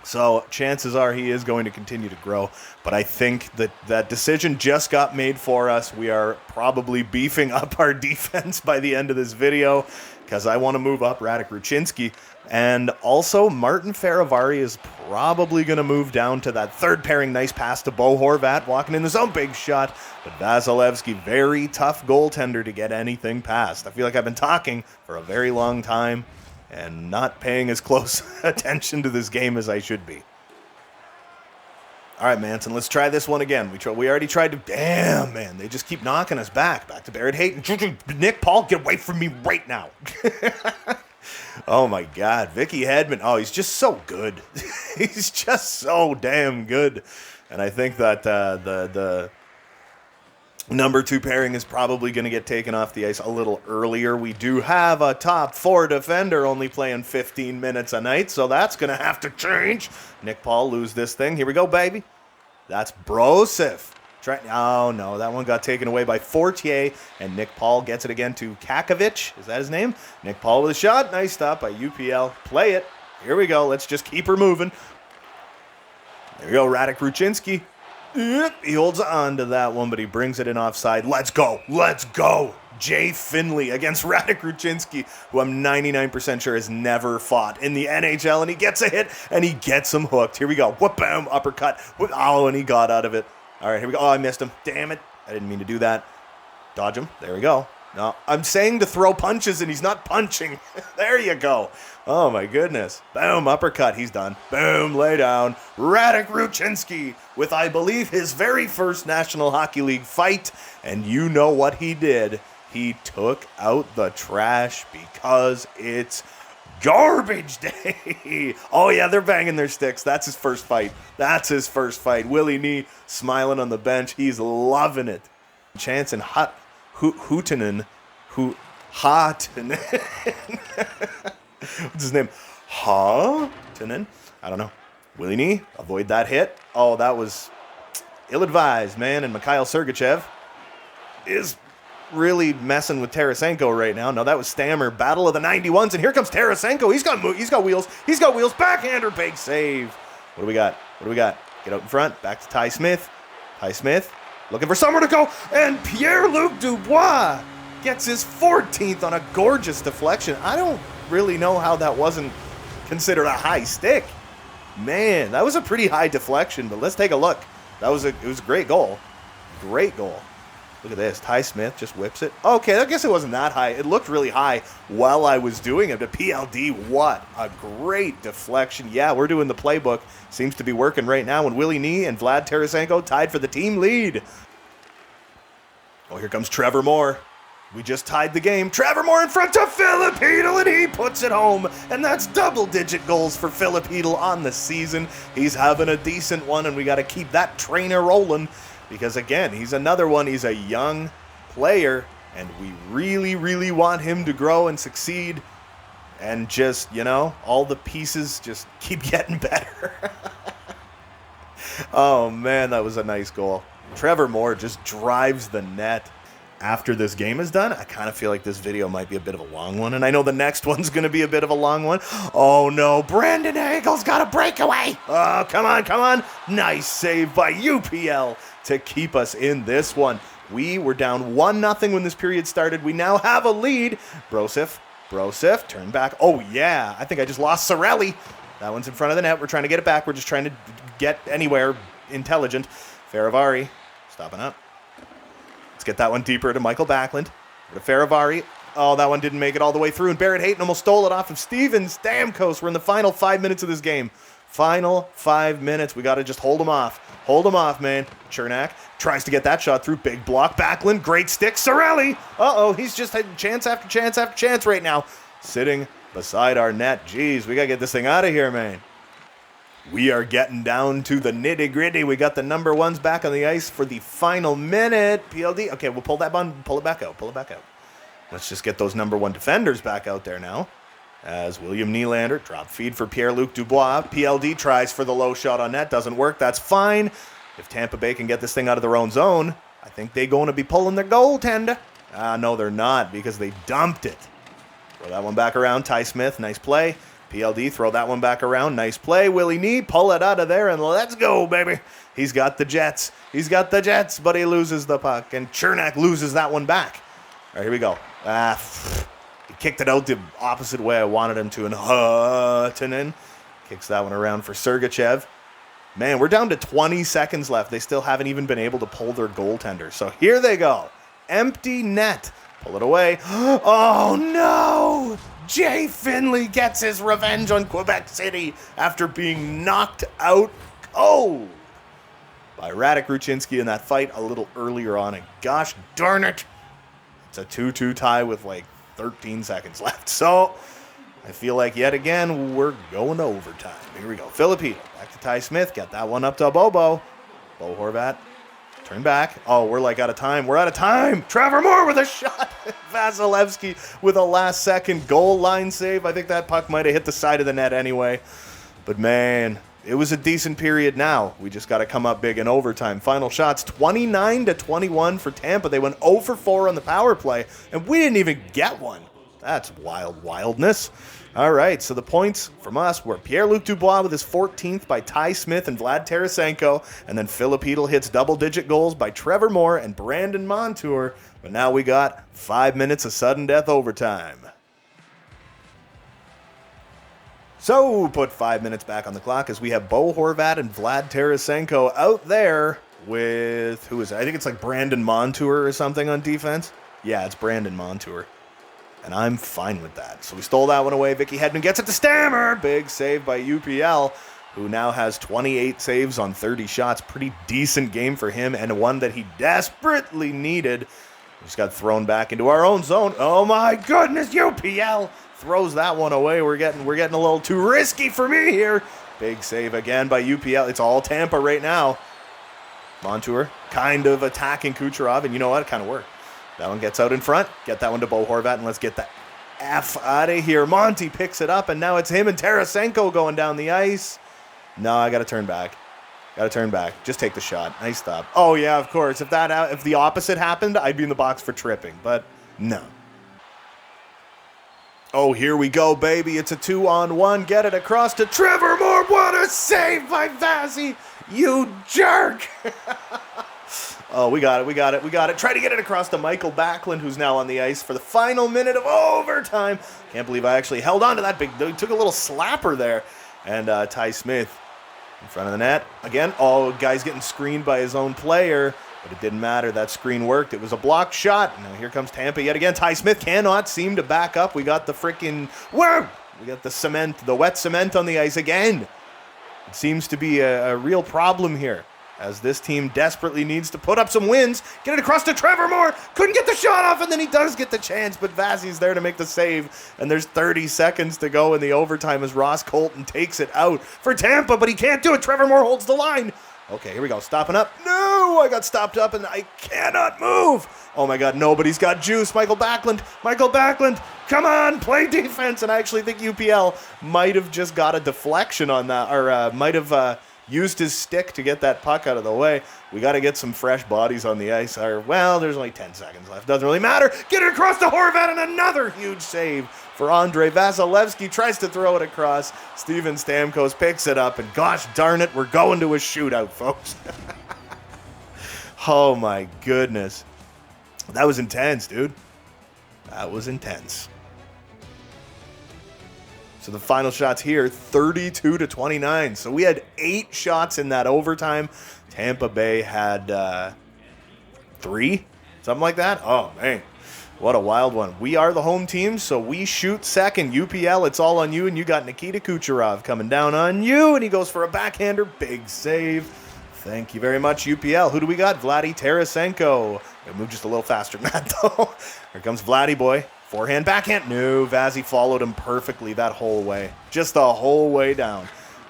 S1: So chances are he is going to continue to grow. But I think that decision just got made for us. We are probably beefing up our defense by the end of this video because I want to move up Radek Ruchinski. And also Martin Faravari is probably going to move down to that third pairing. Nice pass to Bo Horvat, walking in the zone, big shot. But Vasilevsky, very tough goaltender to get anything past. I feel like I've been talking for a very long time and not paying as close attention to this game as I should be. All right, Manson, let's try this one again. We already tried to... Damn, man, they just keep knocking us back. Back to Barrett Hayton. Nick Paul, get away from me right now. Oh, my God. Vicky Hedman. Oh, he's just so good. He's just so damn good. And I think that the number 2 pairing is probably going to get taken off the ice a little earlier. We do have a top 4 defender only playing 15 minutes a night, so that's going to have to change. Nick Paul lose this thing. Here we go, baby. That's Brosif. Oh, no, that one got taken away by Fortier, and Nick Paul gets it again to Kakovic. Is that his name? Nick Paul with a shot. Nice stop by UPL. Play it. Here we go. Let's just keep her moving. There we go, Radek Ruchinski. He holds on to that one, but he brings it in offside. Let's go. Let's go. Jay Finley against Radek Ruchinski, who I'm 99% sure has never fought in the NHL, and he gets a hit, and he gets him hooked. Here we go. Whoop, bam, uppercut. Whoop, oh, and he got out of it. All right, here we go. Oh, I missed him. Damn it. I didn't mean to do that. Dodge him. There we go. No, I'm saying to throw punches, and he's not punching. There you go. Oh, my goodness. Boom, uppercut. He's done. Boom, lay down. Radek Ruchinski with, I believe, his very first National Hockey League fight. And you know what he did. He took out the trash because it's garbage day. Oh, yeah, they're banging their sticks. That's his first fight. That's his first fight. Willie Nee smiling on the bench. He's loving it. Chance and Houtanen. What's his name? Houtanen? I don't know. Willie Nee, avoid that hit. Oh, that was ill-advised, man. And Mikhail Sergachev is really messing with Tarasenko right now. No, that was Stammer. Battle of the 91s, and here comes Tarasenko. He's got wheels. He's got wheels. Backhander, big save. What do we got? Get out in front. Back to Ty Smith. Looking for somewhere to go, and Pierre-Luc Dubois gets his 14th on a gorgeous deflection. I don't really know how that wasn't considered a high stick. Man, that was a pretty high deflection, but let's take a look. It was a great goal. Great goal. Look at this. Ty Smith just whips it. Okay, I guess it wasn't that high. It looked really high while I was doing it. But PLD, what a great deflection. Yeah, we're doing the playbook. Seems to be working right now. And Willie Nee and Vlad Tarasenko tied for the team lead. Oh, here comes Trevor Moore. We just tied the game. Trevor Moore in front to Filipino, and he puts it home. And that's double-digit goals for Filipino on the season. He's having a decent one, and we got to keep that trainer rolling. Because, again, he's another one. He's a young player, and we really, really want him to grow and succeed. And just, all the pieces just keep getting better. Oh, man, that was a nice goal. Trevor Moore just drives the net. After this game is done, I kind of feel like this video might be a bit of a long one, and I know the next one's going to be a bit of a long one. Oh, no, Brandon Hagel's got a breakaway. Oh, come on. Nice save by UPL to keep us in this one. We were down 1-0 when this period started. We now have a lead. Brosif, turn back. Oh, yeah, I think I just lost Sorelli. That one's in front of the net. We're trying to get it back. We're just trying to get anywhere intelligent. Faravari, stopping up. Let's get that one deeper to Michael Backlund. To Faravari. Oh, that one didn't make it all the way through. And Barrett Hayton almost stole it off of Steven Stamkos. We're in the final 5 minutes of this game. Final 5 minutes. We got to just hold them off. Hold them off, man. Chernak tries to get that shot through. Big block. Backlund. Great stick. Sorelli. Uh-oh. He's just had chance after chance after chance right now. Sitting beside our net. Jeez, we got to get this thing out of here, man. We are getting down to the nitty-gritty. We got the number ones back on the ice for the final minute. PLD. Okay, we'll pull that button. Pull it back out. Let's just get those number one defenders back out there now. As William Nylander, drop feed for Pierre-Luc Dubois. PLD tries for the low shot on net. Doesn't work. That's fine. If Tampa Bay can get this thing out of their own zone, I think they're going to be pulling their goaltender. No, they're not, because they dumped it. Throw that one back around. Ty Smith, nice play. PLD, throw that one back around. Nice play. Willie Nee, pull it out of there, and let's go, baby. He's got the Jets, but he loses the puck, and Chernak loses that one back. All right, here we go. He kicked it out the opposite way I wanted him to, and Huttunen kicks that one around for Sergachev. Man, we're down to 20 seconds left. They still haven't even been able to pull their goaltender. So here they go. Empty net. Pull it away. Oh, no! Jay Finley gets his revenge on Quebec City after being knocked out cold by Radek Ruchinski in that fight a little earlier on. And gosh darn it, it's a 2-2 tie with like 13 seconds left. So I feel like yet again we're going to overtime. Here we go. Filipino back to Ty Smith. Got that one up to Bobo. Bo Horvat. Turn back. Oh, we're like out of time. We're out of time. Trevor Moore with a shot. Vasilevsky with a last-second goal line save. I think that puck might have hit the side of the net anyway. But, man, it was a decent period now. We just got to come up big in overtime. Final shots, 29-21 for Tampa. They went 0 for 4 on the power play, and we didn't even get one. That's wildness. All right, so the points from us were Pierre-Luc Dubois with his 14th by Ty Smith and Vlad Tarasenko, and then Filipino hits double-digit goals by Trevor Moore and Brandon Montour. But now we got 5 minutes of sudden death overtime. So put 5 minutes back on the clock as we have Bo Horvat and Vlad Tarasenko out there with, who is it? I think it's like Brandon Montour or something on defense. Yeah, it's Brandon Montour. And I'm fine with that. So we stole that one away. Vicky Hedman gets it to Stammer. Big save by UPL, who now has 28 saves on 30 shots. Pretty decent game for him, and one that he desperately needed. Just got thrown back into our own zone. Oh my goodness, UPL throws that one away. We're getting a little too risky for me here. Big save again by UPL. It's all Tampa right now. Montour kind of attacking Kucherov, and you know what? It kind of worked. That one gets out in front. Get that one to Bo Horvat, and let's get the F out of here. Monty picks it up, and now it's him and Tarasenko going down the ice. No, I got to turn back. Got to turn back. Just take the shot. Nice stop. Oh, yeah, of course. If the opposite happened, I'd be in the box for tripping. But no. Oh, here we go, baby. It's a 2-on-1. Get it across to Trevor Moore. What a save by Vazzy. You jerk. Oh, we got it. Try to get it across to Michael Backlund, who's now on the ice for the final minute of overtime. Can't believe I actually held on to that big. Took a little slapper there. And Ty Smith in front of the net. Again, guy's getting screened by his own player. But it didn't matter. That screen worked. It was a blocked shot. Now here comes Tampa yet again. Ty Smith cannot seem to back up. We got the freaking... Whoa! We got the wet cement on the ice again. It seems to be a real problem here, as this team desperately needs to put up some wins. Get it across to Trevor Moore. Couldn't get the shot off, and then he does get the chance, but Vazzy's there to make the save. And there's 30 seconds to go in the overtime as Ross Colton takes it out for Tampa, but he can't do it. Trevor Moore holds the line. Okay, here we go. Stopping up. No, I got stopped up, and I cannot move. Oh, my God, nobody's got juice. Michael Backlund, come on, play defense. And I actually think UPL might have just got a deflection on that, or might have used his stick to get that puck out of the way. We got to get some fresh bodies on the ice. Well, there's only 10 seconds left. Doesn't really matter. Get it across to Horvat, and another huge save for Andrei Vasilevsky. Tries to throw it across. Steven Stamkos picks it up, and gosh darn it, we're going to a shootout, folks. Oh, my goodness. That was intense, dude. That was intense. So the final shots here, 32-29. So we had 8 shots in that overtime. Tampa Bay had 3, something like that. Oh, man. What a wild one. We are the home team, so we shoot second. UPL, it's all on you, and you got Nikita Kucherov coming down on you, and he goes for a backhander. Big save. Thank you very much, UPL. Who do we got? Vladdy Tarasenko. Gotta move just a little faster than that, though. Here comes Vladdy boy. Forehand, backhand. No, Vazzy followed him perfectly that whole way. Just the whole way down.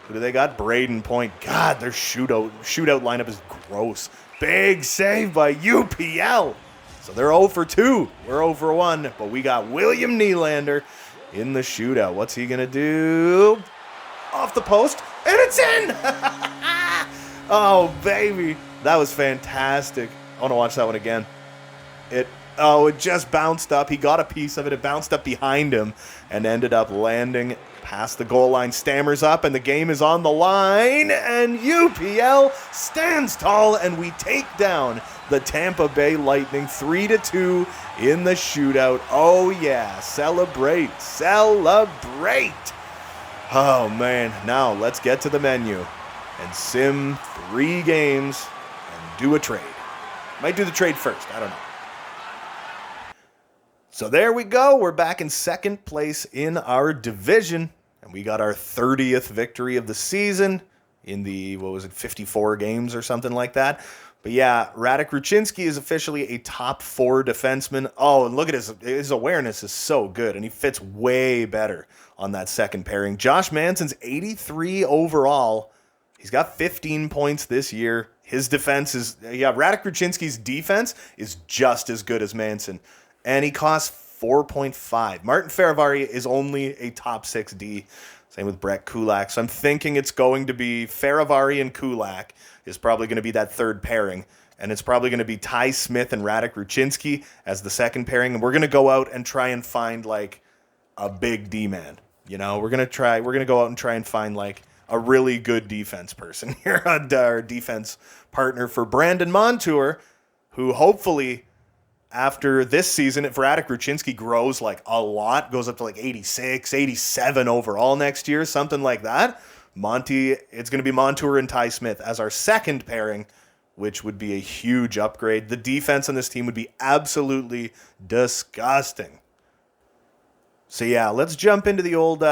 S1: Who do they got? Braden Point. God, their shootout lineup is gross. Big save by UPL. So they're 0 for 2. We're 0 for 1. But we got William Nylander in the shootout. What's he going to do? Off the post. And it's in! Oh, baby. That was fantastic. I want to watch that one again. It just bounced up. He got a piece of it. It bounced up behind him and ended up landing past the goal line. Stammers up, and the game is on the line. And UPL stands tall, and we take down the Tampa Bay Lightning 3-2 in the shootout. Oh, yeah. Celebrate. Oh, man. Now let's get to the menu and sim 3 games and do a trade. Might do the trade first. I don't know. So there we go. We're back in second place in our division. And we got our 30th victory of the season in the, 54 games or something like that. But yeah, Radek Ruchinski is officially a top 4 defenseman. Oh, and look at his awareness is so good, and he fits way better on that second pairing. Josh Manson's 83 overall. He's got 15 points this year. His defense is, Radek Ruchinski's defense is just as good as Manson. And he costs 4.5. Martin Feravari is only a top 6 D. Same with Brett Kulak. So I'm thinking it's going to be Feravari and Kulak is probably going to be that third pairing. And it's probably going to be Ty Smith and Radek Ruchinski as the second pairing. And we're going to go out and try and find like a big D-man. We're going to go out and try and find like a really good defense person here on our defense partner for Brandon Montour, who hopefully after this season, if Radek Ruchinski grows like a lot, goes up to like 86, 87 overall next year, something like that, it's going to be Montour and Ty Smith as our second pairing, which would be a huge upgrade. The defense on this team would be absolutely disgusting. So yeah, let's jump into the old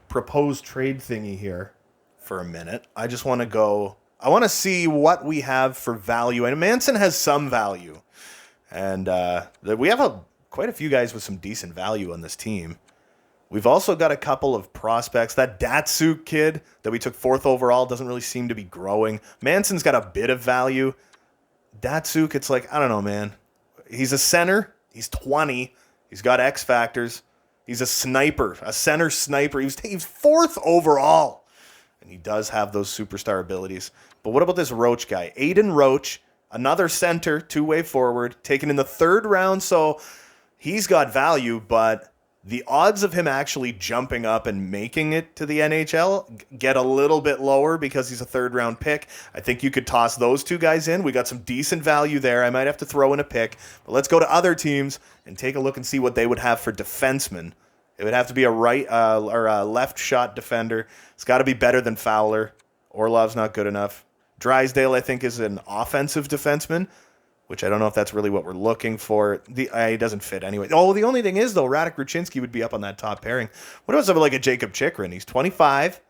S1: proposed trade thingy here for a minute. I want to see what we have for value. And Manson has some value. And we have quite a few guys with some decent value on this team. We've also got a couple of prospects. That Datsuk kid that we took 4th overall doesn't really seem to be growing. Manson's got a bit of value. Datsuk, it's like, I don't know, man. He's a center. He's 20. He's got X factors. He's a sniper, a center sniper. He was 4th overall. And he does have those superstar abilities. But what about this Roach guy? Aiden Roach, another center, two-way forward, taken in the 3rd round. So he's got value, but the odds of him actually jumping up and making it to the NHL get a little bit lower because he's a 3rd-round pick. I think you could toss those two guys in. We got some decent value there. I might have to throw in a pick. But let's go to other teams and take a look and see what they would have for defensemen. It would have to be a right or a left shot defender. It's got to be better than Fowler. Orlov's not good enough. Drysdale, I think, is an offensive defenseman, which I don't know if that's really what we're looking for. He doesn't fit anyway. Oh, the only thing is, though, Radek Ruchinski would be up on that top pairing. What about something like a Jacob Chikrin? He's 25.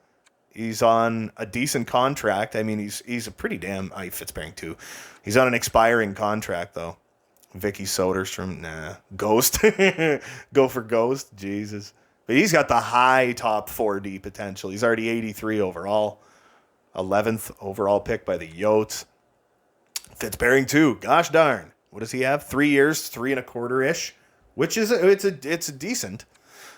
S1: He's on a decent contract. I mean, he's a pretty damn... he fits pairing too. He's on an expiring contract, though. Vicky Soderstrom, nah. Ghost. Go for Ghost. Jesus. But he's got the high top 4D potential. He's already 83 overall. 11th overall pick by the Yotes. Fits pairing too. Gosh darn. What does he have? 3 years, 3.25-ish, which is it's decent.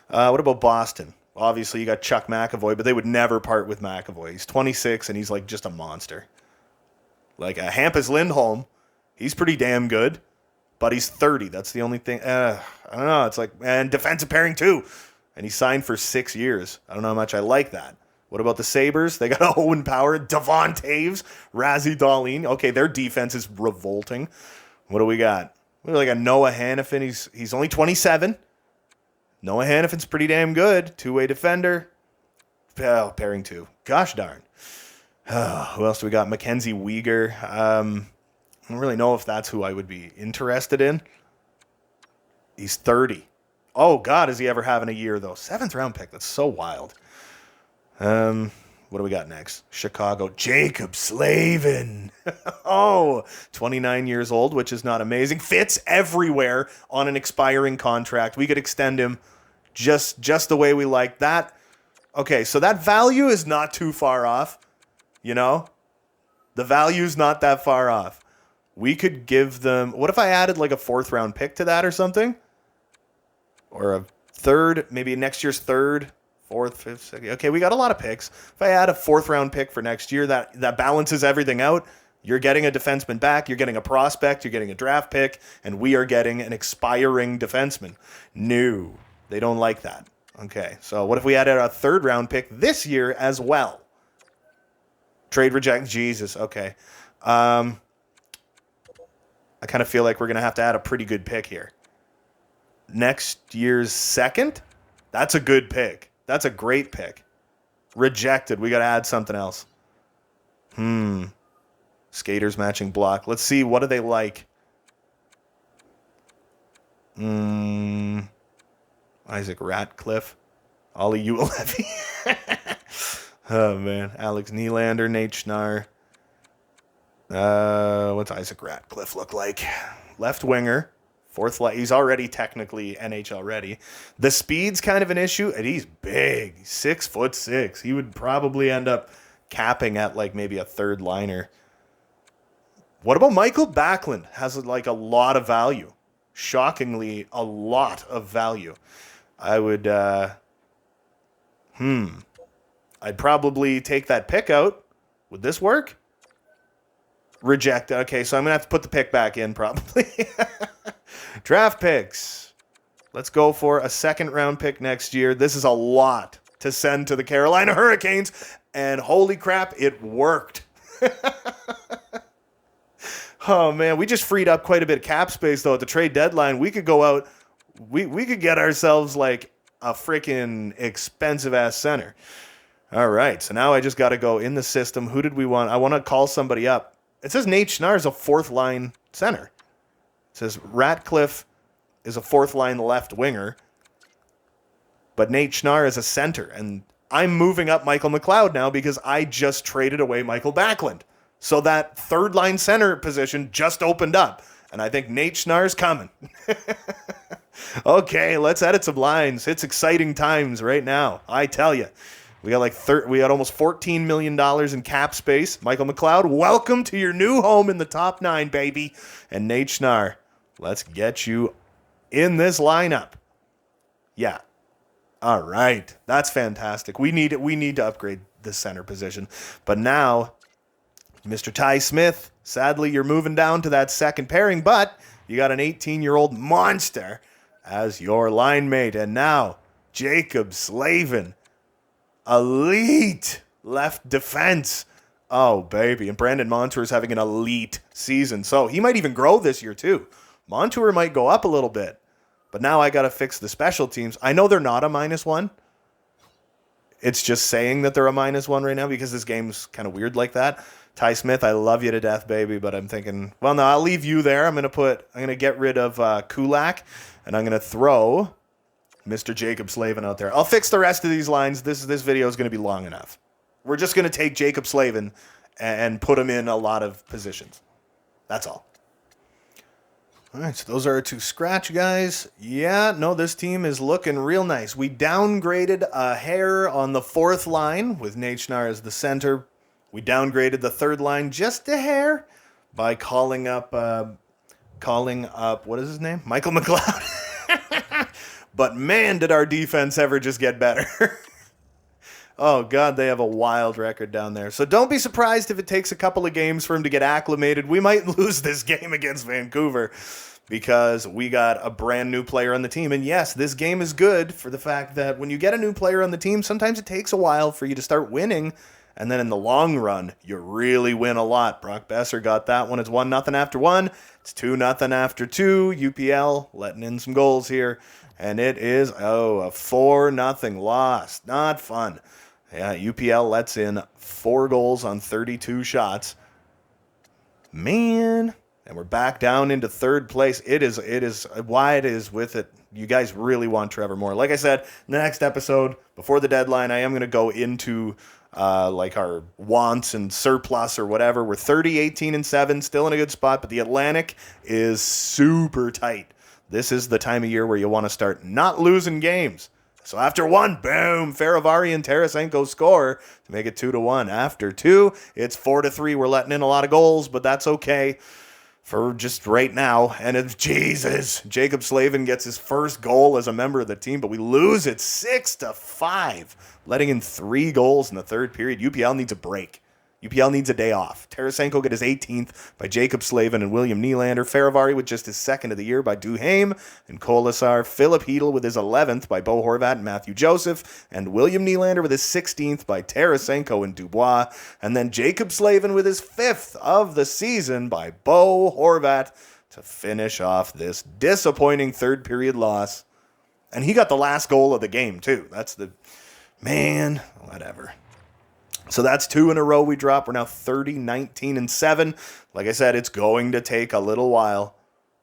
S1: What about Boston? Obviously, you got Chuck McAvoy, but they would never part with McAvoy. He's 26, and he's like just a monster. Like Hampus Lindholm, he's pretty damn good, but he's 30. That's the only thing. I don't know. It's like, and defensive pairing too, and he signed for 6 years. I don't know how much I like that. What about the Sabres? They got Owen Power, Devon Taves, Razzie Dahlin. Okay, their defense is revolting. What do we got? We got like a Noah Hannafin. He's only 27. Noah Hannafin's pretty damn good. Two-way defender. Oh, pairing two. Gosh darn. Who else do we got? Mackenzie Weegar. I don't really know if that's who I would be interested in. He's 30. Oh, God, is he ever having a year, though? 7th-round pick. That's so wild. What do we got next? Chicago. Jacob Slavin. 29 years old, which is not amazing. Fits everywhere on an expiring contract. We could extend him just the way we like that. Okay, so that value is not too far off. You know? The value's not that far off. We could give them... What if I added like a 4th-round pick to that or something? Or a 3rd, maybe next year's 3rd... 4th, 5th, 2nd. Okay, we got a lot of picks. If I add a 4th-round pick for next year, that balances everything out. You're getting a defenseman back, you're getting a prospect, you're getting a draft pick, and we are getting an expiring defenseman. No, they don't like that. Okay, so what if we added a 3rd-round pick this year as well? Trade reject. Jesus, okay. I kind of feel like we're going to have to add a pretty good pick here. Next year's 2nd? That's a good pick. That's a great pick. Rejected. We got to add something else. Skaters matching block. Let's see. What do they like? Isaac Ratcliffe. Ollie Ulevi. Oh, man. Alex Nylander. Nate Schnarr. What's Isaac Ratcliffe look like? Left winger. 4th line. He's already technically NHL ready. The speed's kind of an issue, and he's big. 6'6". He would probably end up capping at like maybe a 3rd liner. What about Michael Backlund? Has like a lot of value. Shockingly, a lot of value. I would, I'd probably take that pick out. Would this work? Reject. Okay, so I'm going to have to put the pick back in probably. Draft picks. Let's go for a 2nd-round pick next year. This is a lot to send to the Carolina Hurricanes, and holy crap, it worked. Oh, man, we just freed up quite a bit of cap space, though, at the trade deadline. We could go out, we could get ourselves, like, a freaking expensive-ass center. All right, so now I just got to go in the system. Who did we want? I want to call somebody up. It says Nate Schnarr is a 4th-line center. It says Ratcliffe is a 4th-line left winger, but Nate Schnarr is a center. And I'm moving up Michael McLeod now because I just traded away Michael Backlund. So that 3rd-line center position just opened up, and I think Nate Schnarr's coming. Okay, let's edit some lines. It's exciting times right now, I tell you. We got we got almost $14 million in cap space. Michael McLeod, welcome to your new home in the top 9, baby. And Nate Schnarr, let's get you in this lineup. Yeah. All right. That's fantastic. We need to upgrade the center position. But now, Mr. Ty Smith, sadly, you're moving down to that second pairing, but you got an 18-year-old monster as your line mate. And now, Jacob Slavin, elite left defense. Oh, baby. And Brandon Montour is having an elite season. So he might even grow this year, too. Montour might go up a little bit. But now I got to fix the special teams. I know they're not a -1. It's just saying that they're a -1 right now because this game's kind of weird like that. Ty Smith, I love you to death, baby. But I'm thinking, well, no, I'll leave you there. I'm going to get rid of Kulak. And I'm going to throw Mr. Jacob Slavin out there. I'll fix the rest of these lines. This video is going to be long enough. We're just going to take Jacob Slavin and put him in a lot of positions. That's all. All right, so those are our 2 scratch guys. Yeah, no, this team is looking real nice. We downgraded a hair on the 4th line with Nate Schnarr as the center. We downgraded the 3rd line just a hair by calling up, what is his name? Michael McLeod. But man, did our defense ever just get better. Oh, God, they have a wild record down there. So don't be surprised if it takes a couple of games for him to get acclimated. We might lose this game against Vancouver because we got a brand new player on the team. And yes, this game is good for the fact that when you get a new player on the team, sometimes it takes a while for you to start winning. And then in the long run, you really win a lot. Brock Besser got that one. It's 1-0 after 1. It's 2-0 after 2. UPL letting in some goals here. And it is, a 4-0 loss. Not fun. Yeah, UPL lets in 4 goals on 32 shots. Man. And we're back down into 3rd place. It is why it is with it. You guys really want Trevor Moore. Like I said, in the next episode, before the deadline, I am going to go into like our wants and surplus or whatever. We're 30, 18, and 7, still in a good spot, but the Atlantic is super tight. This is the time of year where you want to start not losing games. So after 1, boom, Faravari and Tarasenko score to make it 2-1. After 2, it's 4-3. We're letting in a lot of goals, but that's okay for just right now. And it's Jesus. Jacob Slavin gets his first goal as a member of the team, but we lose it 6-5, letting in 3 goals in the 3rd period. UPL needs a break. UPL needs a day off. Tarasenko get his 18th by Jacob Slavin and William Nylander. Faravari with just his 2nd of the year by Duhaime and Kolasar. Philip Hedl with his 11th by Bo Horvat and Matthew Joseph. And William Nylander with his 16th by Tarasenko and Dubois. And then Jacob Slavin with his 5th of the season by Bo Horvat to finish off this disappointing 3rd period loss. And he got the last goal of the game, too. That's the... Man, whatever. So that's 2 in a row we dropped. We're now 30, 19, and 7. Like I said, it's going to take a little while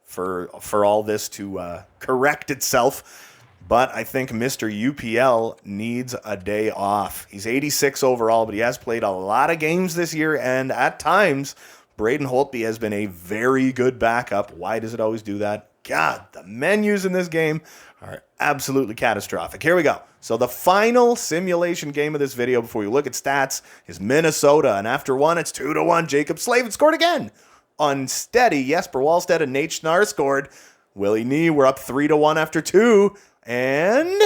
S1: for all this to correct itself. But I think Mr. UPL needs a day off. He's 86 overall, but he has played a lot of games this year. And at times, Braden Holtby has been a very good backup. Why does it always do that? God, the menus in this game are absolutely catastrophic. Here we go. So the final simulation game of this video before we look at stats is Minnesota. And after 1, it's 2-1. Jacob Slavin scored again. Unsteady. Jesper Wallstedt and Nate Schnarr scored. Willie Nee, we're up 3-1 after 2. And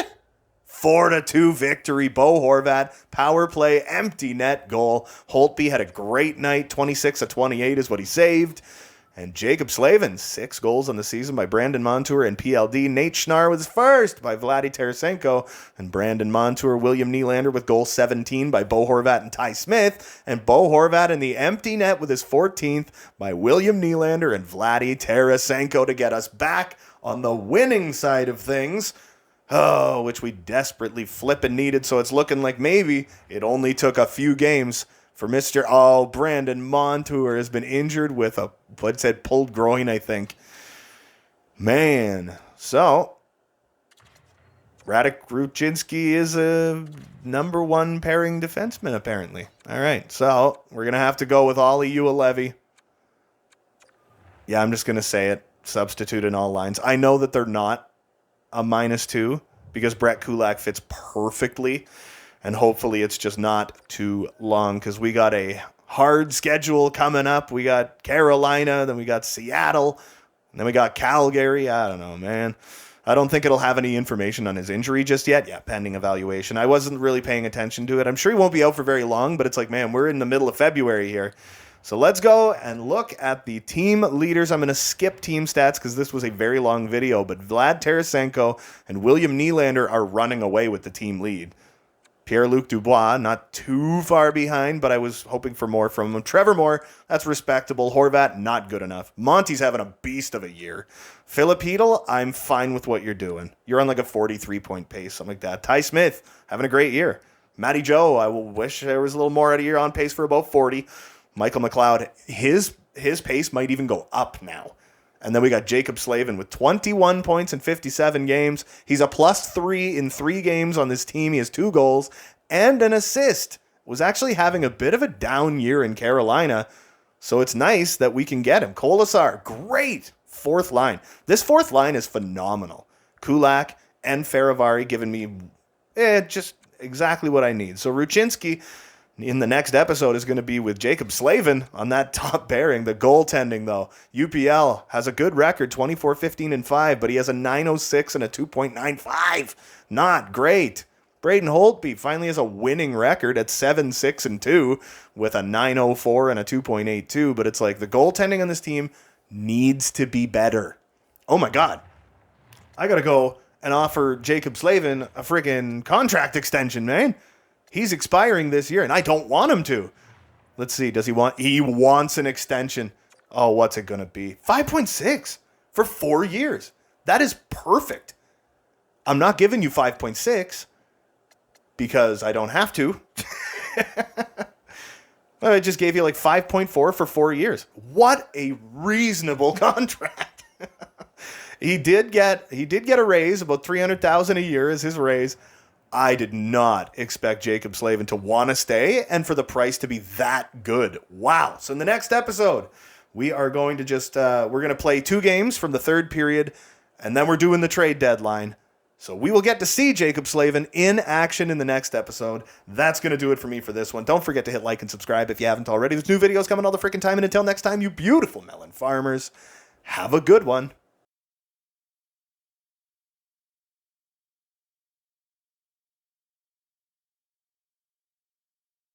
S1: 4-2 victory. Bo Horvat, power play, empty net goal. Holtby had a great night. 26-28 is what he saved. And Jacob Slavin, 6 goals on the season by Brandon Montour and PLD. Nate Schnarr was first by Vladdy Tarasenko. And Brandon Montour, William Nylander with goal 17 by Bo Horvat and Ty Smith. And Bo Horvat in the empty net with his 14th by William Nylander and Vladdy Tarasenko to get us back on the winning side of things. Oh, which we desperately flippin' needed. So it's looking like maybe it only took a few games for Mr. Brandon Montour has been injured with a, what's that, pulled groin, I think. Man. So, Radek Ruchinski is a number 1 pairing defenseman, apparently. All right. So, we're going to have to go with Ollie Uelevi. Yeah, I'm just going to say it. Substitute in all lines. I know that they're not a -2 because Brett Kulak fits perfectly. And hopefully it's just not too long because we got a hard schedule coming up. We got Carolina, then we got Seattle, and then we got Calgary. I don't know, man. I don't think it'll have any information on his injury just yet. Yeah, pending evaluation. I wasn't really paying attention to it. I'm sure he won't be out for very long, but it's like, man, we're in the middle of February here. So let's go and look at the team leaders. I'm going to skip team stats because this was a very long video, but Vlad Tarasenko and William Nylander are running away with the team lead. Pierre-Luc Dubois, not too far behind, but I was hoping for more from him. Trevor Moore, that's respectable. Horvat, not good enough. Monty's having a beast of a year. Philip Hedl, I'm fine with what you're doing. You're on like a 43-point pace, something like that. Ty Smith, having a great year. Matty Joe, I wish there was a little more out of year, on pace for about 40. Michael McLeod, his pace might even go up now. And then we got Jacob Slavin with 21 points in 57 games. He's a +3 in 3 games on this team. He has 2 goals and an assist. Was actually having a bit of a down year in Carolina. So it's nice that we can get him. Kolasar, great fourth line. This fourth line is phenomenal. Kulak and Faravari giving me just exactly what I need. So Ruchinski in the next episode is going to be with Jacob Slavin on that top pairing. The goaltending, though. UPL has a good record, 24-15-5, but he has a 906 and a 2.95. Not great. Braden Holtby finally has a winning record at 7-6-2 with a 904 and a 2.82, but it's like the goaltending on this team needs to be better. Oh my God. I got to go and offer Jacob Slavin a friggin' contract extension, man. He's expiring this year, and I don't want him to. Let's see. Does he want... He wants an extension. Oh, what's it going to be? 5.6 for 4 years. That is perfect. I'm not giving you 5.6 because I don't have to. I just gave you like 5.4 for 4 years. What a reasonable contract. He did get a raise, about $300,000 a year is his raise. I did not expect Jacob Slavin to want to stay and for the price to be that good. Wow. So in the next episode, we are going to we're going to play 2 games from the third period, and then we're doing the trade deadline. So we will get to see Jacob Slavin in action in the next episode. That's going to do it for me for this one. Don't forget to hit like and subscribe if you haven't already. There's new videos coming all the freaking time. And until next time, you beautiful melon farmers, have a good one.